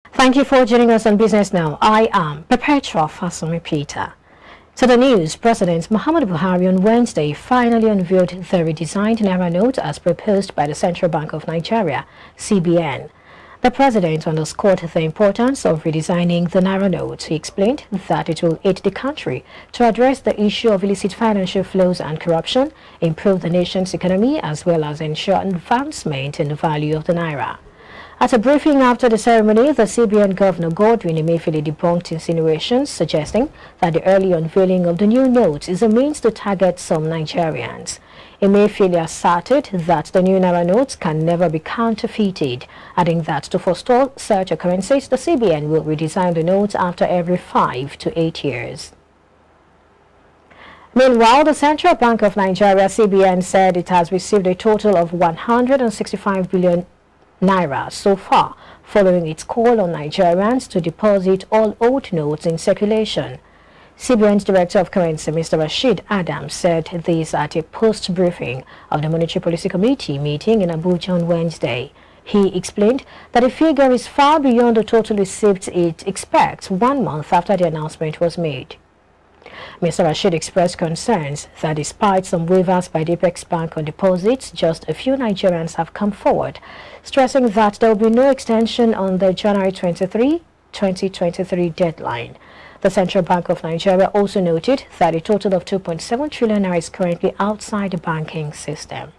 Thank you for joining us on Business Now. I am Perpetua Fasumi Peter. To the news, President Muhammadu Buhari on Wednesday finally unveiled the redesigned Naira note as proposed by the Central Bank of Nigeria, CBN. The president underscored the importance of redesigning the Naira note. He explained that it will aid the country to address the issue of illicit financial flows and corruption, improve the nation's economy, as well as ensure advancement in the value of the Naira. At a briefing after the ceremony, the CBN Governor Godwin Emefiele debunked insinuations suggesting that the early unveiling of the new note is a means to target some Nigerians. Emefiele asserted that the new Naira notes can never be counterfeited, adding that to forestall such occurrences, the CBN will redesign the notes after every 5 to 8 years. Meanwhile, the Central Bank of Nigeria, CBN, said it has received a total of 165 billion Naira so far, following its call on Nigerians to deposit all old notes in circulation. CBN's Director of Currency, Mr. Rashid Adams, said this at a post-briefing of the Monetary Policy Committee meeting in Abuja on Wednesday. He explained that the figure is far beyond the total receipts it expects 1 month after the announcement was made. Mr. Rashid expressed concerns that despite some waivers by the Apex Bank on deposits, just a few Nigerians have come forward, stressing that there will be no extension on the January 23, 2023 deadline. The Central Bank of Nigeria also noted that a total of 2.7 trillion naira is currently outside the banking system.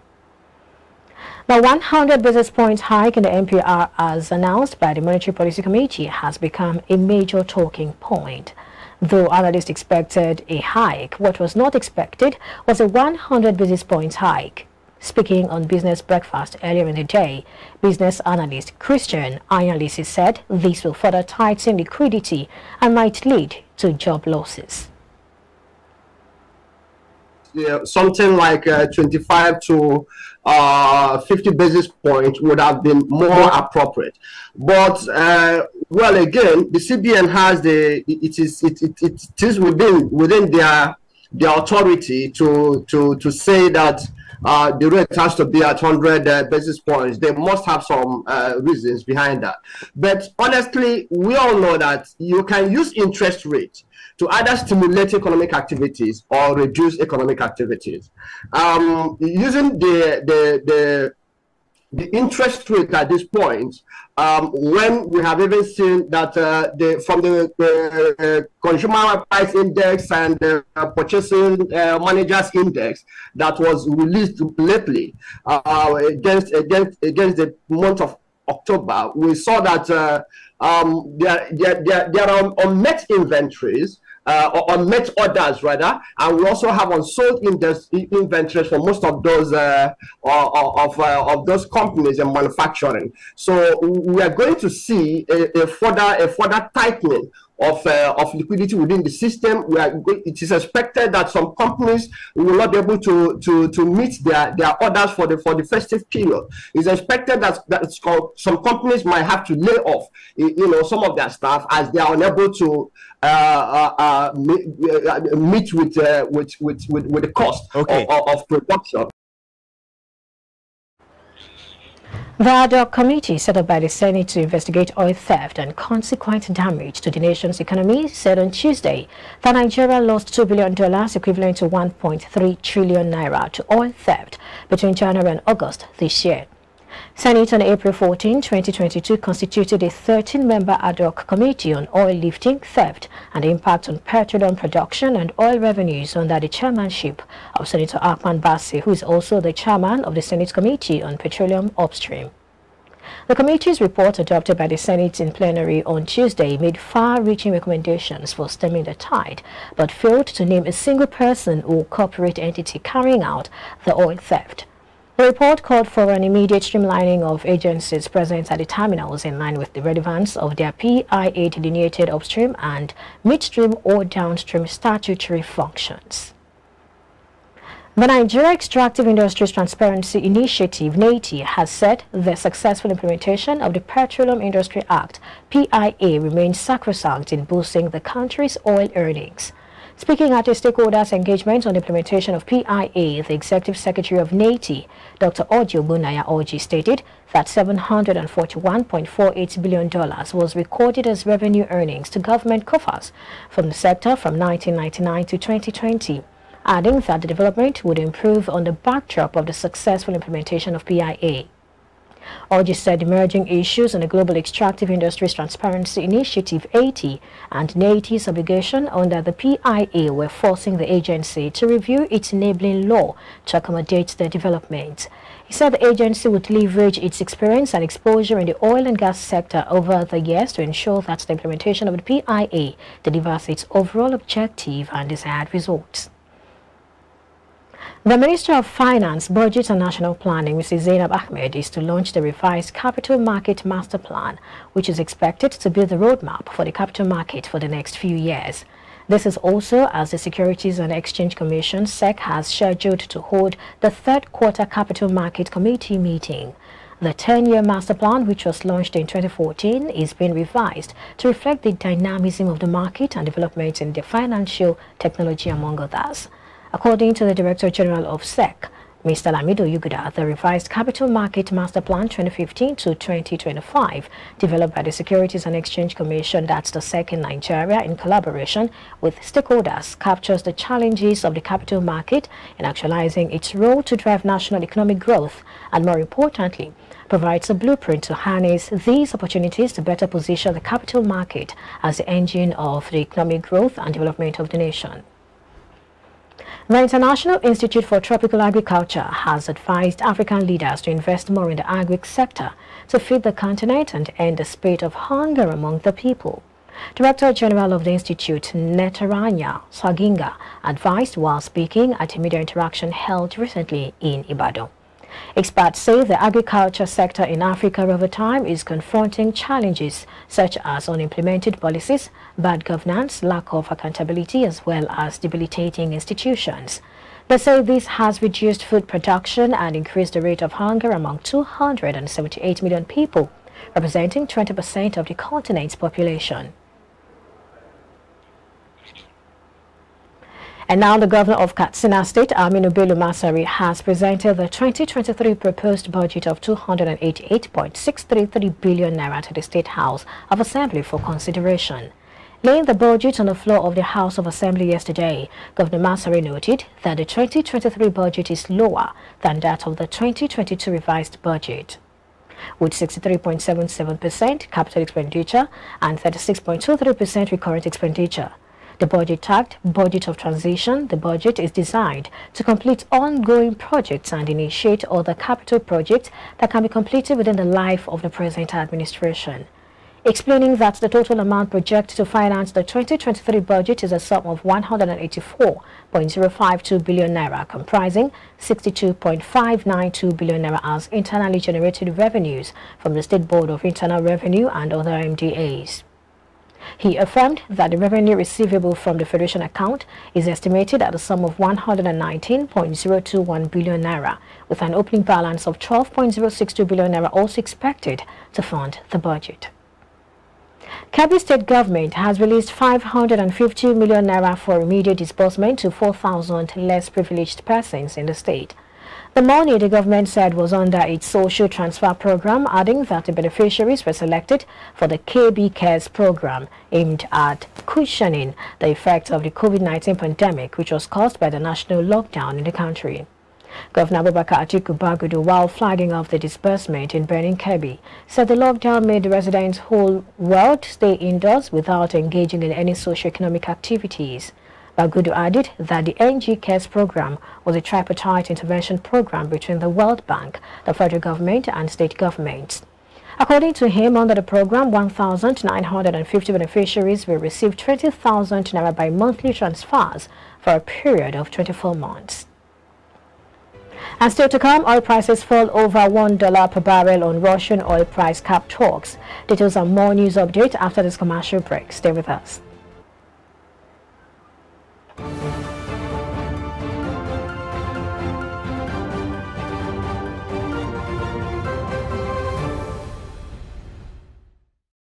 The 100 basis points hike in the MPR, as announced by the Monetary Policy Committee, has become a major talking point. Though analysts expected a hike, what was not expected was a 100 basis points hike. Speaking on Business Breakfast earlier in the day, business analyst Christian INSECURITY said this will further tighten liquidity and might lead to job losses. Yeah, something like 25 to 50 basis points would have been more appropriate. But well, again, the CBN has it is within their authority to say that the rate has to be at 100 basis points. They must have some reasons behind that. But honestly, we all know that you can use interest rate to either stimulate economic activities or reduce economic activities. Using the interest rate at this point, when we have even seen that from the consumer price index and the purchasing managers index that was released lately against the month of October, we saw that there are unmet inventories, or unmet orders rather, and we also have unsold inventories for most of those those companies in manufacturing. So we are going to see a further tightening of liquidity within the system. It is expected that some companies will not be able to meet their orders for the festive period. It's expected that some companies might have to lay off, some of their staff, as they are unable to meet with the cost of production. The ad hoc committee set up by the Senate to investigate oil theft and consequent damage to the nation's economy said on Tuesday that Nigeria lost $2 billion, equivalent to 1.3 trillion naira, to oil theft between January and August this year. Senate on April 14, 2022 constituted a 13-member ad hoc committee on oil lifting, theft, and the impact on petroleum production and oil revenues under the chairmanship of Senator Akpan Bassey, who is also the chairman of the Senate Committee on Petroleum Upstream. The committee's report, adopted by the Senate in plenary on Tuesday, made far-reaching recommendations for stemming the tide, but failed to name a single person or corporate entity carrying out the oil theft. The report called for an immediate streamlining of agencies present at the terminals in line with the relevance of their PIA delineated upstream and midstream or downstream statutory functions. The Nigeria Extractive Industries Transparency Initiative, NEITI, has said the successful implementation of the Petroleum Industry Act, PIA, remains sacrosanct in boosting the country's oil earnings. Speaking at a stakeholders engagement on the implementation of PIA, the Executive Secretary of NEITI, Dr. Bunaya Oji, stated that $741.48 billion was recorded as revenue earnings to government coffers from the sector from 1999 to 2020, adding that the development would improve on the backdrop of the successful implementation of PIA. Oji said emerging issues on the Global Extractive Industries Transparency Initiative 80 and NEITI's obligation under the PIA were forcing the agency to review its enabling law to accommodate the development. He said the agency would leverage its experience and exposure in the oil and gas sector over the years to ensure that the implementation of the PIA delivers its overall objective and desired results. The Minister of Finance, Budget and National Planning, Mrs. Zainab Ahmed, is to launch the revised Capital Market Master Plan, which is expected to be the roadmap for the capital market for the next few years. This is also as the Securities and Exchange Commission, SEC, has scheduled to hold the third quarter Capital Market Committee meeting. The 10-year master plan, which was launched in 2014, is being revised to reflect the dynamism of the market and developments in the financial technology, among others. According to the Director General of SEC, Mr. Lamido Yuguda, the revised Capital Market Master Plan 2015 to 2025, developed by the Securities and Exchange Commission, that's the SEC in Nigeria, in collaboration with stakeholders, captures the challenges of the capital market in actualizing its role to drive national economic growth and, more importantly, provides a blueprint to harness these opportunities to better position the capital market as the engine of the economic growth and development of the nation. The International Institute for Tropical Agriculture has advised African leaders to invest more in the agri sector to feed the continent and end the spate of hunger among the people. Director General of the Institute, Netaranya Saginga, advised while speaking at a media interaction held recently in Ibadan. Experts say the agriculture sector in Africa over time is confronting challenges such as unimplemented policies, bad governance, lack of accountability, as well as debilitating institutions. They say this has reduced food production and increased the rate of hunger among 278 million people, representing 20% of the continent's population. And now the governor of Katsina State, Aminu Bello Masari, has presented the 2023 proposed budget of 288.633 billion naira to the State House of Assembly for consideration. Laying the budget on the floor of the House of Assembly yesterday, Governor Masari noted that the 2023 budget is lower than that of the 2022 revised budget, with 63.77% capital expenditure and 36.23% recurrent expenditure. The budget tagged Budget of Transition, the budget is designed to complete ongoing projects and initiate other capital projects that can be completed within the life of the present administration. Explaining that the total amount projected to finance the 2023 budget is a sum of 184.052 billion naira, comprising 62.592 billion naira as internally generated revenues from the State Board of Internal Revenue and other MDAs. He affirmed that the revenue receivable from the Federation account is estimated at a sum of 119.021 billion naira, with an opening balance of 12.062 billion naira also expected to fund the budget. Kebbi State Government has released 550 million naira for immediate disbursement to 4,000 less privileged persons in the state. The money, the government said, was under its social transfer program, adding that the beneficiaries were selected for the KB Cares program aimed at cushioning the effects of the COVID-19 pandemic, which was caused by the national lockdown in the country. Governor Abubakar Atiku Bagudu, while flagging off the disbursement in Benin Kebbi, said the lockdown made the residents' whole world stay indoors without engaging in any socio-economic activities. Bagudu added that the NG Cares program was a tripartite intervention program between the World Bank, the federal government and state governments. According to him, under the program, 1,950 beneficiaries will receive 20,000 naira by monthly transfers for a period of 24 months. And still to come, oil prices fall over $1 per barrel on Russian oil price cap talks. Details and more news update after this commercial break. Stay with us.